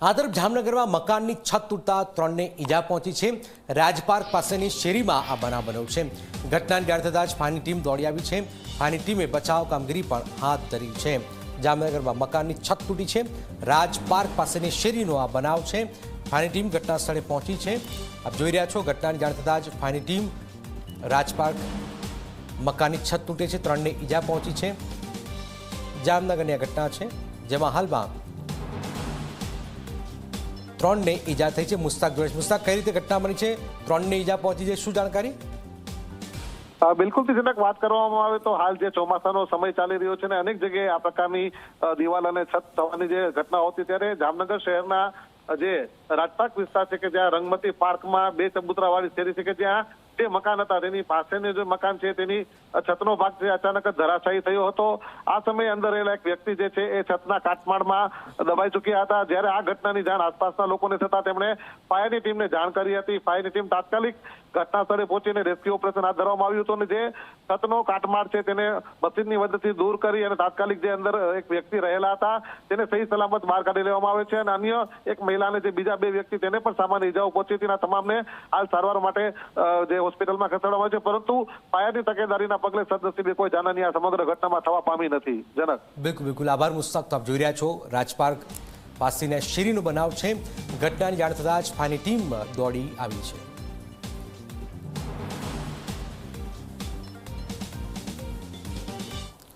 આ તરફ જામનગરમાં મકાનની છત તૂટતા 3ને ઈજા પહોંચી છે। રાજપાર્ક પાસેની શેરીમાં આ બનાવ બન્યો છે। ઘટનાની જાણ થતાં જ ફાયરની ટીમ દોડી આવી છે। ફાયરની ટીમે બચાવ કામગીરી પણ હાથ ધરી છે। જામનગરમાં મકાનની છત તૂટી છે। રાજપાર્ક પાસેની શેરીનો આ બનાવ છે। ફાયરની ટીમ ઘટના સ્થળે પહોંચી છે। આપ જોઈ રહ્યા છો, ઘટનાની જાણ થતાં જ ફાયરની ટીમ રાજપાર્ક મકાનની છત તૂટે છે, 3ને ઈજા પહોંચી છે। જામનગરની આ ઘટના છે, જેમાં હાલમાં 3ને ઈજા થઈ છે। મુસ્તાક જોડે, મુસ્તાક, કઈ રીતે ઘટના બની છે? 3ને ઈજા પહોંચી છે, શું જાણકારી? બિલકુલ જનક વાત કરવામાં આવે તો હાલ જે ચોમાસાનો સમય ચાલી રહ્યો છે ને અનેક જગ્યાએ આ પ્રકારની દિવાલ અને છત થવાની જે ઘટના હોતી, ત્યારે જામનગર શહેરના જે રાજપાર્ક વિસ્તાર છે કે જ્યાં રંગમતી પાર્કમાં 2 ચબૂતરા વાળી શેરી છે કે જ્યાં જે મકાન હતા તેની પાસેનું જે મકાન છે તેની છતનો ભાગ છે અચાનક જ ધરાશાયી થયો હતો। આ સમયે અંદર રહેલા એક વ્યક્તિ જે છે એ છતના કાટમાળમાં દબાઈ ચૂક્યા હતા। જ્યારે આ ઘટનાની જાણ આસપાસના લોકોને થતા તેમણે ફાયરની ટીમને જાણ કરી હતી। ફાયરની ટીમ તાત્કાલિક ઘટના સ્થળે પહોંચીને રેસ્ક્યુ ઓપરેશન હાથ ધરવામાં આવ્યું હતું અને જે છતનો કાટમાળ છે તેને મશીનની મદદથી દૂર કરી અને તાત્કાલિક જે અંદર એક વ્યક્તિ રહેલા હતા તેને સહી સલામત બહાર કાઢી લેવામાં આવે છે અને અન્ય એક મહિલાને જે બીજા 2 વ્યક્તિ તેને પણ સામાન્ય ઈજાઓ પહોંચી હતી। તમામને હાલ સારવાર માટે જે હોસ્પિટલમાં ખસેડવામાં આવે છે, પરંતુ ફાયરની તકેદારીના પગલે સદનસીબે કોઈ જાનહાની આ સમગ્ર ઘટનામાં થવા પામી નથી। જનક, બિલકુલ આભાર મુસ્તાક। આપ જોઈ રહ્યા છો, રાજપાર્ક પાસેના શેરીનો બનાવ છે। ઘટનાની જાણ થતાં જ ફાયરની ટીમ દોડી આવી છે।